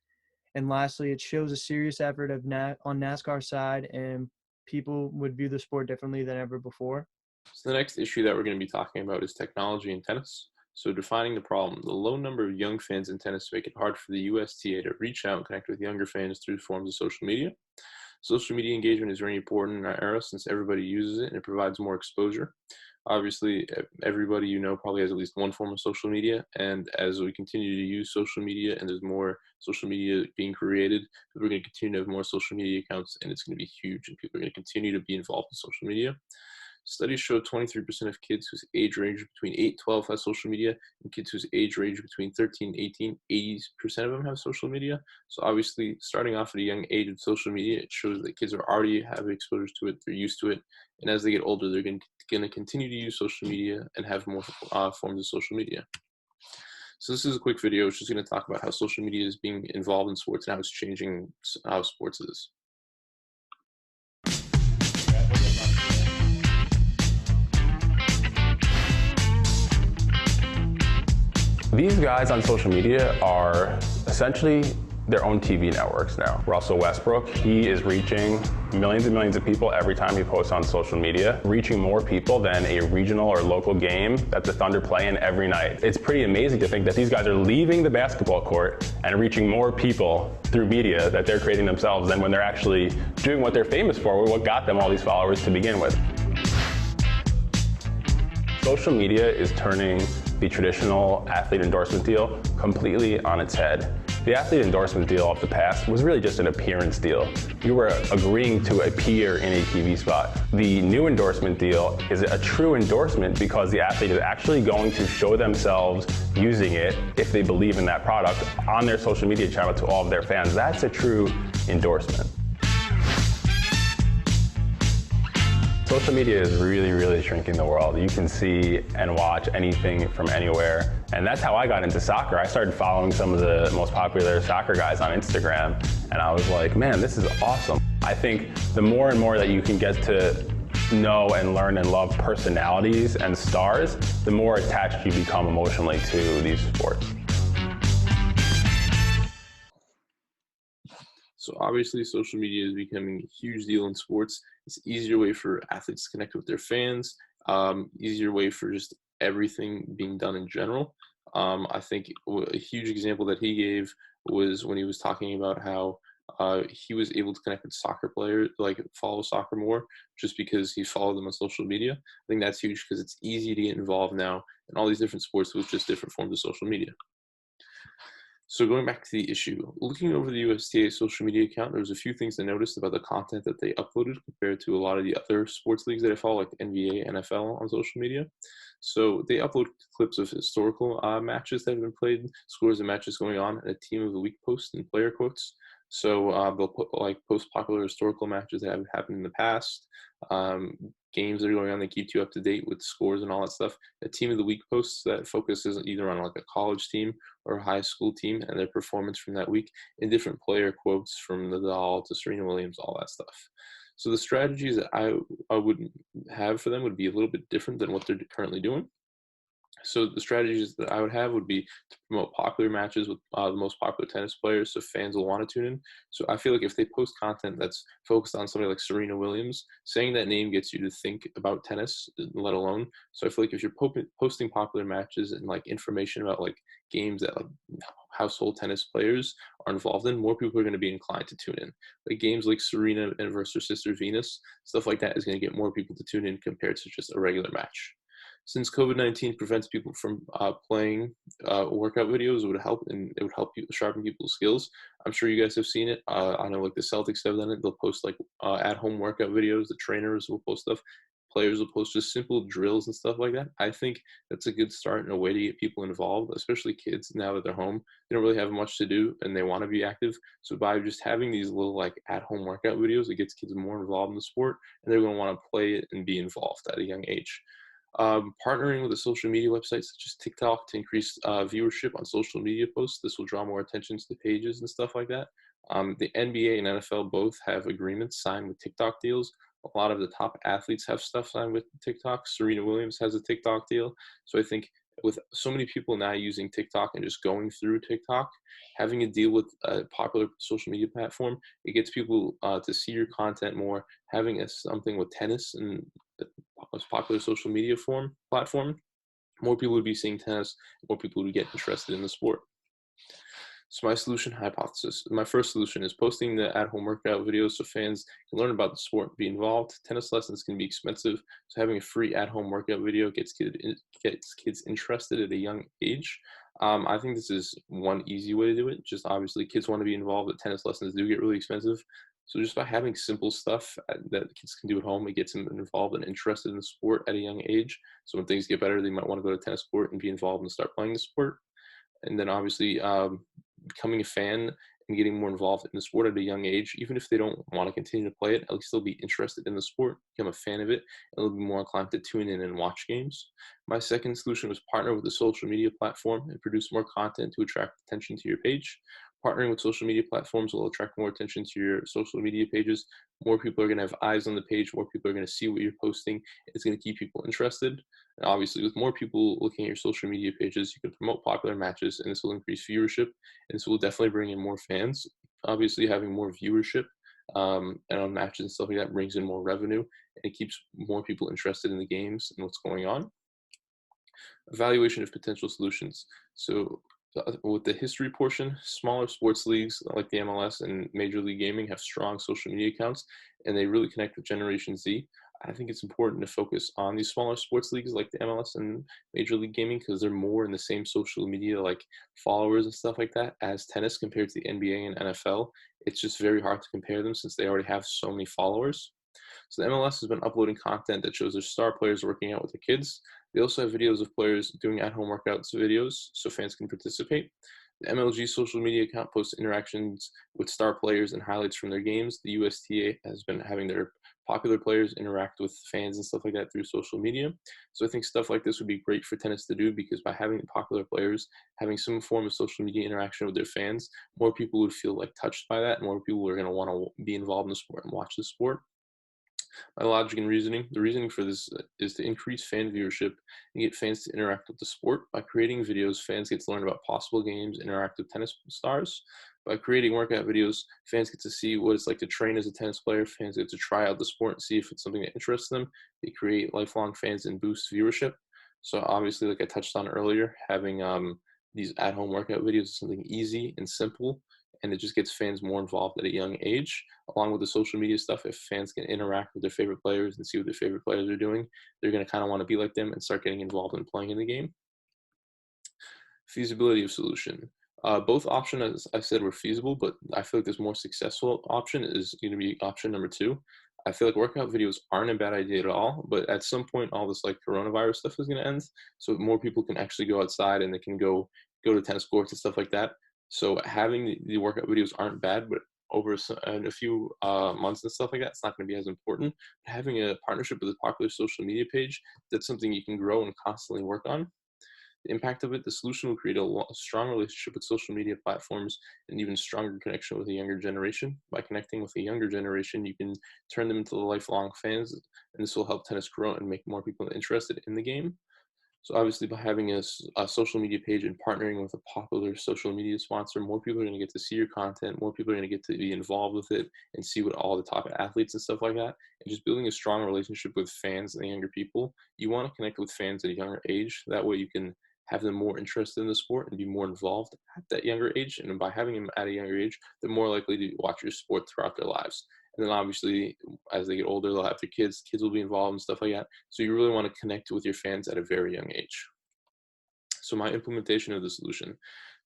And lastly, it shows a serious effort on NASCAR's side, and people would view the sport differently than ever before. So the next issue that we're going to be talking about is technology in tennis. So defining the problem, the low number of young fans in tennis make it hard for the USTA to reach out and connect with younger fans through forms of social media. Social media engagement is very important in our era since everybody uses it and it provides more exposure. Obviously, everybody you know probably has at least one form of social media, and as we continue to use social media and there's more social media being created, we're going to continue to have more social media accounts, and it's going to be huge, and people are going to continue to be involved in social media. Studies show 23% of kids whose age range between 8 and 12 have social media, and kids whose age range between 13 and 18, 80% of them have social media. So obviously, starting off at a young age with social media, it shows that kids are already having exposure to it, they're used to it, and as they get older, they're going to continue to use social media and have more forms of social media. So this is a quick video. It's just going to talk about how social media is being involved in sports and how it's changing how sports is. These guys on social media are essentially their own TV networks now. Russell Westbrook, he is reaching millions and millions of people every time he posts on social media, reaching more people than a regional or local game that the Thunder play in every night. It's pretty amazing to think that these guys are leaving the basketball court and reaching more people through media that they're creating themselves than when they're actually doing what they're famous for, what got them all these followers to begin with. Social media is turning the traditional athlete endorsement deal completely on its head. The athlete endorsement deal of the past was really just an appearance deal. You were agreeing to appear in a TV spot. The new endorsement deal is a true endorsement because the athlete is actually going to show themselves using it, if they believe in that product, on their social media channel to all of their fans. That's a true endorsement. Social media is really, really shrinking the world. You can see and watch anything from anywhere. And that's how I got into soccer. I started following some of the most popular soccer guys on Instagram, and I was like, man, this is awesome. I think the more and more that you can get to know and learn and love personalities and stars, the more attached you become emotionally to these sports. So obviously social media is becoming a huge deal in sports. It's an easier way for athletes to connect with their fans, easier way for just everything being done in general. I think a huge example that he gave was when he was talking about how he was able to connect with soccer players, like follow soccer more, just because he followed them on social media. I think that's huge because it's easy to get involved now in all these different sports with just different forms of social media. So going back to the issue, looking over the USTA social media account, there was a few things I noticed about the content that they uploaded compared to a lot of the other sports leagues that I follow, like NBA, NFL on social media. So they upload clips of historical matches that have been played, scores of matches going on, and a team of the week post and player quotes. So they'll post popular historical matches that have happened in the past, games that are going on that keep you up to date with scores and all that stuff. A team of the week posts that focuses either on like a college team or a high school team and their performance from that week, and different player quotes from Nadal to Serena Williams, all that stuff. So the strategies that I would have for them would be a little bit different than what they're currently doing. So the strategies that I would have would be to promote popular matches with the most popular tennis players, so fans will want to tune in. So I feel like if they post content that's focused on somebody like Serena Williams, saying that name gets you to think about tennis, let alone. So I feel like if you're posting popular matches and like information about like games that like household tennis players are involved in, more people are going to be inclined to tune in. Like games like Serena and versus her sister Venus, stuff like that is going to get more people to tune in compared to just a regular match. Since COVID-19 prevents people from playing workout videos, it would help, and it would help you sharpen people's skills. I'm sure you guys have seen it. I know like the Celtics have done it. They'll post like at-home workout videos. The trainers will post stuff. Players will post just simple drills and stuff like that. I think that's a good start and a way to get people involved, especially kids now that they're home. They don't really have much to do and they want to be active. So by just having these little like at-home workout videos, it gets kids more involved in the sport, and they're going to want to play it and be involved at a young age. Partnering with a social media website such as TikTok to increase viewership on social media posts. This will draw more attention to the pages and stuff like that. The NBA and NFL both have agreements signed with TikTok deals. A lot of the top athletes have stuff signed with TikTok. Serena Williams has a TikTok deal. So I think with so many people now using TikTok and just going through TikTok, having a deal with a popular social media platform, it gets people to see your content more. Having something with tennis and the most popular social media platform more people would be seeing tennis, more people would get interested in the sport. So my solution hypothesis. My first solution is posting the at-home workout videos so fans can learn about the sport and be involved. Tennis lessons can be expensive, so having a free at-home workout video gets kids interested at a young age. I think this is one easy way to do it. Just obviously kids want to be involved, but tennis lessons do get really expensive. So just by having simple stuff that kids can do at home, it gets them involved and interested in the sport at a young age. So when things get better, they might want to go to tennis court and be involved and start playing the sport. And then obviously becoming a fan and getting more involved in the sport at a young age, even if they don't want to continue to play it, at least they'll be interested in the sport, become a fan of it, and they'll be more inclined to tune in and watch games. My second solution was partner with a social media platform and produce more content to attract attention to your page. Partnering with social media platforms will attract more attention to your social media pages. More people are going to have eyes on the page. More people are going to see what you're posting. It's going to keep people interested. And obviously, with more people looking at your social media pages, you can promote popular matches, and this will increase viewership. And this will definitely bring in more fans. Obviously, having more viewership and on matches and stuff like that brings in more revenue, and it keeps more people interested in the games and what's going on. Evaluation of potential solutions. So with the history portion, smaller sports leagues like the MLS and Major League Gaming have strong social media accounts, and they really connect with Generation Z. I think it's important to focus on these smaller sports leagues like the MLS and Major League Gaming because they're more in the same social media like followers and stuff like that as tennis compared to the NBA and NFL. It's just very hard to compare them since they already have so many followers. So the MLS has been uploading content that shows their star players working out with their kids. They also have videos of players doing at-home workouts videos so fans can participate. The MLG social media account posts interactions with star players and highlights from their games. The USTA has been having their popular players interact with fans and stuff like that through social media. So I think stuff like this would be great for tennis to do because by having popular players having some form of social media interaction with their fans, more people would feel like touched by that. More people are going to want to be involved in the sport and watch the sport. My logic and reasoning. The reasoning for this is to increase fan viewership and get fans to interact with the sport. By creating videos, fans get to learn about possible games, interact with tennis stars. By creating workout videos, fans get to see what it's like to train as a tennis player. Fans get to try out the sport and see if it's something that interests them. They create lifelong fans and boost viewership. So obviously, like I touched on earlier, having these at-home workout videos is something easy and simple, and it just gets fans more involved at a young age. Along with the social media stuff, if fans can interact with their favorite players and see what their favorite players are doing, they're going to kind of want to be like them and start getting involved in playing in the game. Feasibility of solution. Both options, as I said, were feasible, but I feel like this more successful option is going to be option number 2. I feel like workout videos aren't a bad idea at all, but at some point, all this like coronavirus stuff is going to end, so more people can actually go outside and they can go to tennis courts and stuff like that. So having the workout videos aren't bad, but over a few months and stuff like that, it's not going to be as important. But having a partnership with a popular social media page, that's something you can grow and constantly work on. The impact of it, the solution will create a strong relationship with social media platforms and even stronger connection with the younger generation. By connecting with the younger generation, you can turn them into lifelong fans, and this will help tennis grow and make more people interested in the game. So obviously by having a social media page and partnering with a popular social media sponsor, more people are going to get to see your content, more people are going to get to be involved with it and see what all the top athletes and stuff like that. And just building a strong relationship with fans and younger people. You want to connect with fans at a younger age. That way you can have them more interested in the sport and be more involved at that younger age. And by having them at a younger age, they're more likely to watch your sport throughout their lives. And then obviously, as they get older, they'll have their kids. Kids will be involved and stuff like that. So you really want to connect with your fans at a very young age. So my implementation of the solution.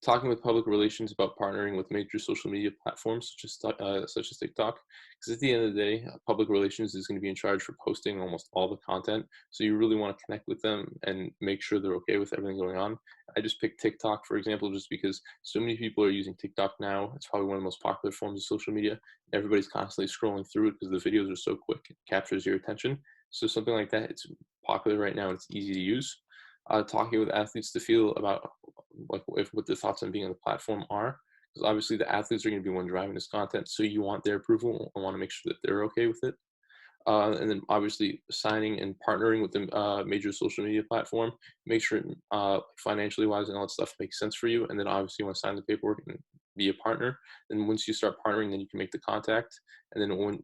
Talking with public relations about partnering with major social media platforms such as TikTok, because at the end of the day, public relations is going to be in charge for posting almost all the content. So you really want to connect with them and make sure they're okay with everything going on. I just picked TikTok, for example, just because so many people are using TikTok now. It's probably one of the most popular forms of social media. Everybody's constantly scrolling through it because the videos are so quick. It captures your attention. So something like that, it's popular right now and it's easy to use. Talking with athletes to feel about what the thoughts on being on the platform are, because obviously the athletes are going to be one driving this content, so you want their approval and want to make sure that they're okay with it. And then obviously signing and partnering with the major social media platform, make sure financially wise and all that stuff makes sense for you. And then obviously you want to sign the paperwork and be a partner. And once you start partnering, then you can make the contact. And then when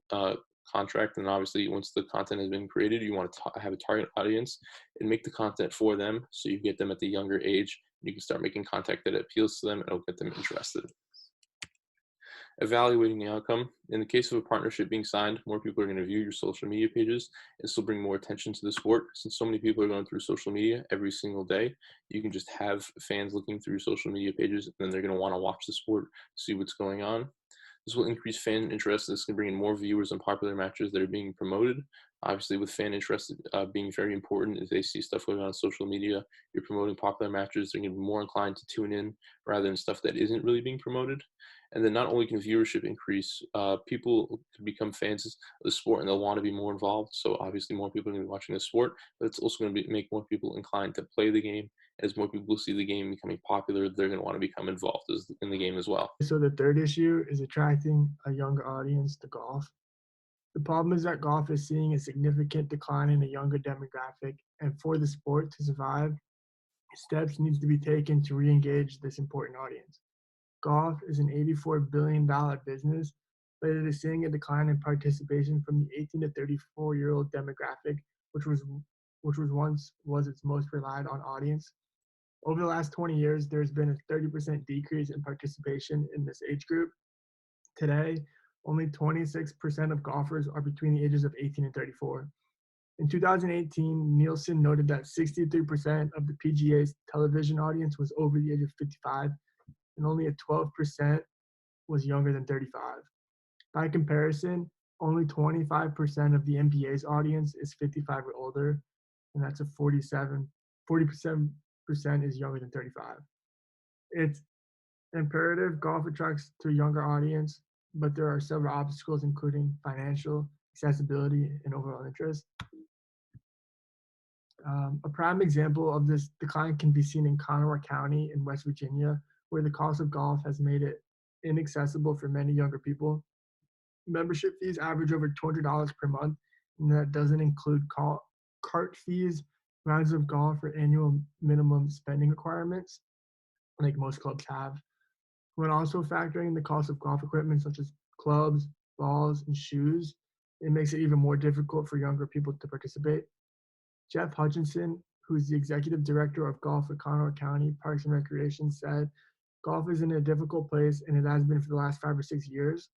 contract. And obviously, once the content has been created, you want to have a target audience and make the content for them, so you get them at the younger age. You can start making content that appeals to them and it'll get them interested. Evaluating the outcome. In the case of a partnership being signed, more people are going to view your social media pages. This will bring more attention to the sport. Since so many people are going through social media every single day, you can just have fans looking through social media pages, and then they're going to want to watch the sport, see what's going on. This will increase fan interest. This can bring in more viewers on popular matches that are being promoted. Obviously, with fan interest being very important, if they see stuff going on social media, you're promoting popular matches, they're going to be more inclined to tune in rather than stuff that isn't really being promoted. And then not only can viewership increase, people can become fans of the sport and they'll want to be more involved. So obviously more people are going to be watching the sport, but it's also going to make more people inclined to play the game. As more people see the game becoming popular, they're going to want to become involved in the game as well. So the third issue is attracting a younger audience to golf. The problem is that golf is seeing a significant decline in a younger demographic, and for the sport to survive, steps needs to be taken to re-engage this important audience. Golf is an $84 billion business, but it is seeing a decline in participation from the 18 to 34-year-old demographic, which was once its most relied on audience. Over the last 20 years, there's been a 30% decrease in participation in this age group. Today, only 26% of golfers are between the ages of 18 and 34. In 2018, Nielsen noted that 63% of the PGA's television audience was over the age of 55, and only 12% was younger than 35. By comparison, only 25% of the NBA's audience is 55 or older, and that's 40% is younger than 35. It's imperative golf attracts to a younger audience, but there are several obstacles, including financial, accessibility, and overall interest. A prime example of this decline can be seen in Kanawha County in West Virginia, where the cost of golf has made it inaccessible for many younger people. Membership fees average over $200 per month, and that doesn't include cart fees, rounds of golf, or annual minimum spending requirements, like most clubs have. When also factoring in the cost of golf equipment such as clubs, balls, and shoes, it makes it even more difficult for younger people to participate. Jeff Hutchinson, who's the executive director of golf at Kanawha County Parks and Recreation, said, "Golf is in a difficult place, and it has been for the last 5 or 6 years.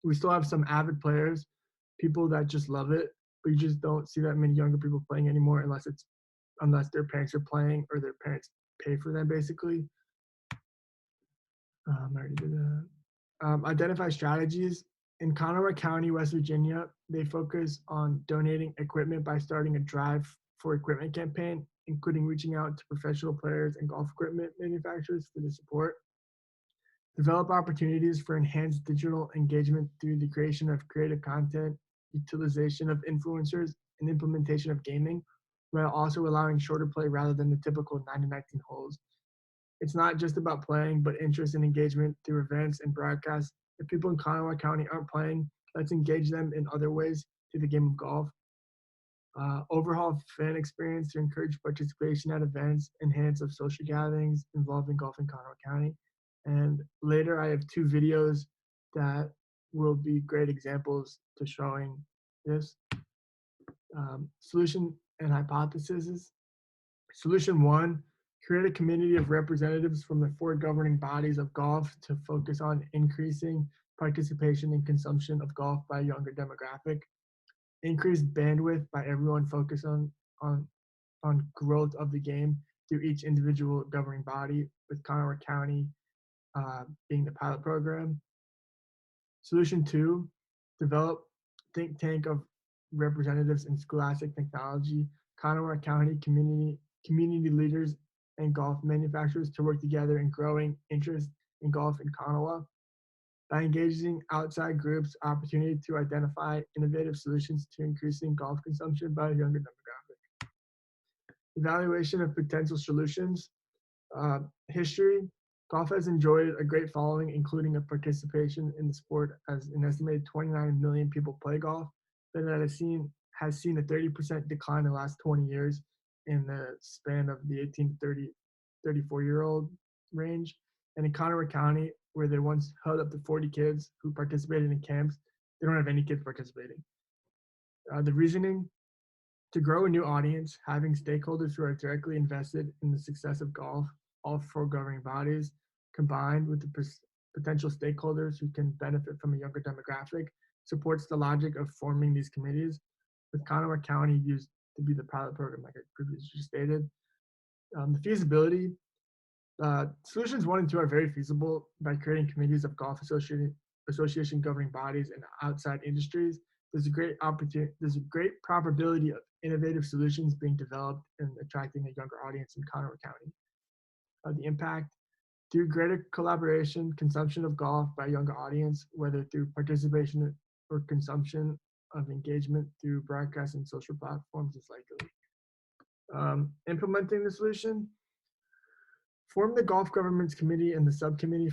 We still have some avid players, people that just love it, but you just don't see that many younger people playing anymore unless their parents are playing or their parents pay for them, basically." I already did that. Identify strategies. In Kanawha County, West Virginia, they focus on donating equipment by starting a Drive for Equipment campaign, including reaching out to professional players and golf equipment manufacturers for the support. Develop opportunities for enhanced digital engagement through the creation of creative content, utilization of influencers, and implementation of gaming, while also allowing shorter play rather than the typical 9 to 19 holes. It's not just about playing, but interest and engagement through events and broadcasts. If people in Kanawha County aren't playing, let's engage them in other ways through the game of golf. Overhaul fan experience to encourage participation at events, enhance of social gatherings involving golf in Kanawha County. And later I have 2 videos that will be great examples to showing this. Solution and hypotheses. Solution 1, create a community of representatives from the 4 governing bodies of golf to focus on increasing participation and consumption of golf by a younger demographic. Increase bandwidth by everyone focus on growth of the game through each individual governing body, with Kanawha County being the pilot program. Solution 2, develop think tank of representatives in scholastic technology, Kanawha County community leaders, and golf manufacturers to work together in growing interest in golf in Kanawha. By engaging outside groups, opportunity to identify innovative solutions to increasing golf consumption by a younger demographic. Evaluation of potential solutions. History. Golf has enjoyed a great following, including a participation in the sport as an estimated 29 million people play golf, but that has seen a 30% decline in the last 20 years in the span of the 18 to 34-year-old range. And in Kanawha County, where they once held up to 40 kids who participated in camps, they don't have any kids participating. The reasoning: to grow a new audience, having stakeholders who are directly invested in the success of golf, all four governing bodies, combined with the potential stakeholders who can benefit from a younger demographic, supports the logic of forming these committees, with Kanawha County used to be the pilot program, like I previously stated. The feasibility: solutions 1 and 2 are very feasible by creating committees of golf association governing bodies and outside industries. There's a great opportunity. There's a great probability of innovative solutions being developed and attracting a younger audience in Kanawha County. The impact: through greater collaboration, consumption of golf by a younger audience, whether through participation or consumption of engagement through broadcast and social platforms, is likely. Implementing the solution: form the Golf Governance Committee and the subcommittee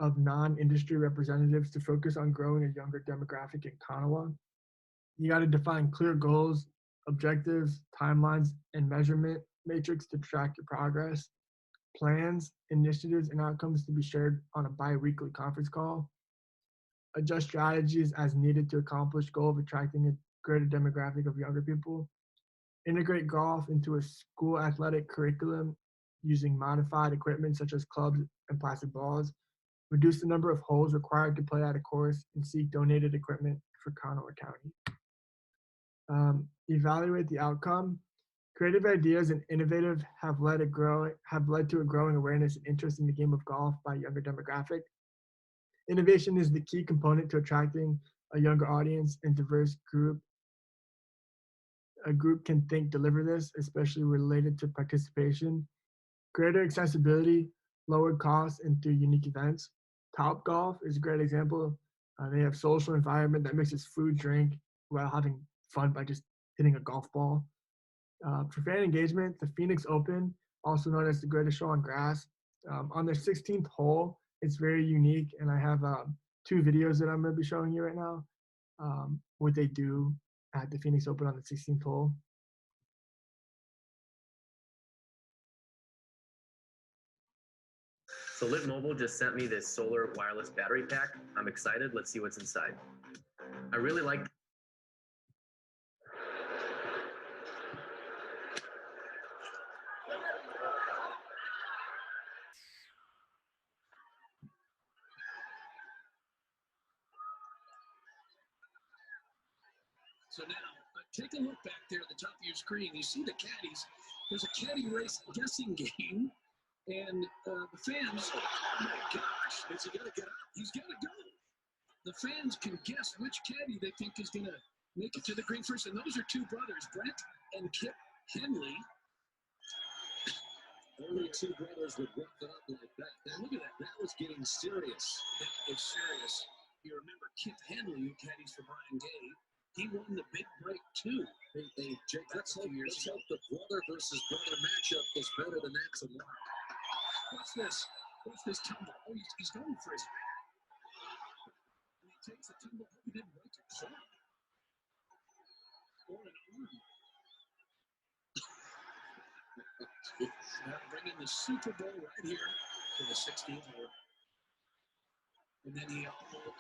of non-industry representatives to focus on growing a younger demographic in Kanawha. You got to define clear goals, objectives, timelines, and measurement matrix to track your progress. Plans, initiatives, and outcomes to be shared on a bi-weekly conference call. Adjust strategies as needed to accomplish goal of attracting a greater demographic of younger people. Integrate golf into a school athletic curriculum using modified equipment such as clubs and plastic balls. Reduce the number of holes required to play at a course and seek donated equipment for Kanawha County. Evaluate the outcome. Creative ideas and innovative have led to a growing awareness and interest in the game of golf by a younger demographic. Innovation is the key component to attracting a younger audience and diverse group. A group can deliver this, especially related to participation. Greater accessibility, lowered costs, and through unique events. Top Golf is a great example. They have social environment that mixes food, drink, while having fun by just hitting a golf ball. For fan engagement, the Phoenix Open, also known as the Greatest Show on Grass, on their 16th hole, it's very unique, and I have 2 videos that I'm going to be showing you right now, what they do at the Phoenix Open on the 16th hole. So Lit Mobile just sent me this solar wireless battery pack. I'm excited. Let's see what's inside. I really like. So now, take a look back there at the top of your screen. You see the caddies. There's a caddy race guessing game. And the fans, oh my gosh, is he going to get up? He's got to go. The fans can guess which caddy they think is going to make it to the green first. And those are 2 brothers, Brent and Kip Henley. Only 2 brothers would walk it up like that. Now look at that. That was getting serious. That is serious. You remember Kip Henley, who caddies for Brian Gay. He won the big break, too. Let's hope the brother versus brother matchup is better than that tomorrow. Watch this. Watch this tumble. Oh, he's going for his back. And he takes the tumble. He didn't break a club. Or an arm. Now bringing the Super Bowl right here for the 16th hole. And then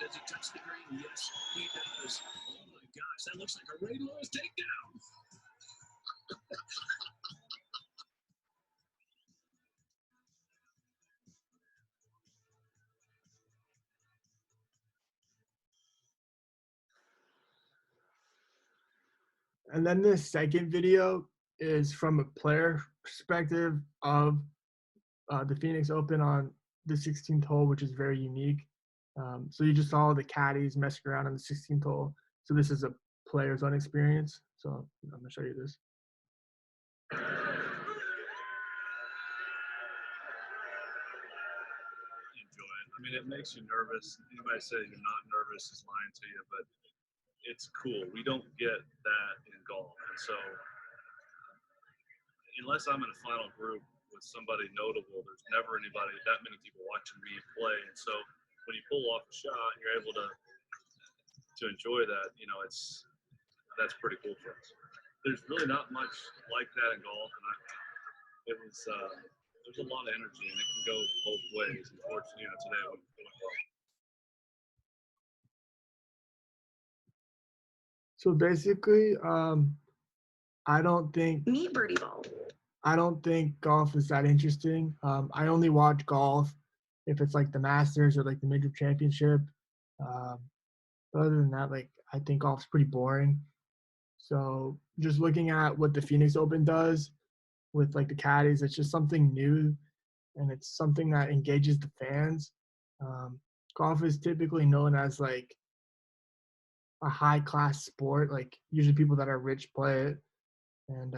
does he touch the green? Yes, he does. Oh my gosh, that looks like a Ray Lewis takedown. And then this second video is from a player perspective of the Phoenix Open on the 16th hole, which is very unique. So you just saw the caddies messing around on the 16th hole. So this is a player's own experience. So I'm going to show you this. Enjoy it. I mean, it makes you nervous. Anybody say you're not nervous is lying to you, but it's cool. We don't get that in golf. And so unless I'm in a final group with somebody notable, there's never that many people watching me play. And so when you pull off a shot and you're able to enjoy that, that's pretty cool for us. There's really not much like that in golf, and there's a lot of energy, and it can go both ways. Unfortunately, today it went well. So basically, I don't think Meet Birdie Ball. I don't think golf is that interesting. I only watch golf if it's like the Masters or like the Major Championship. Um, other than that, like I think golf's pretty boring. So just looking at what the Phoenix Open does with like the caddies, it's just something new, and it's something that engages the fans. Golf is typically known as like a high class sport. Like usually people that are rich play it, and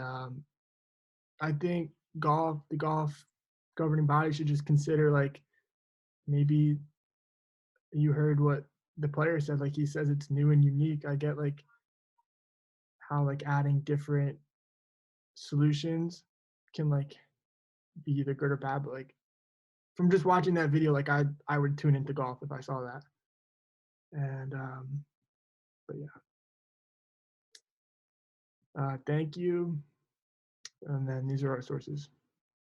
I think the golf governing body should just consider like maybe you heard what the player said. Like he says it's new and unique. I get like how like adding different solutions can like be either good or bad, but like from just watching that video, like I would tune into golf if I saw that. And but yeah. Thank you. And then these are our sources.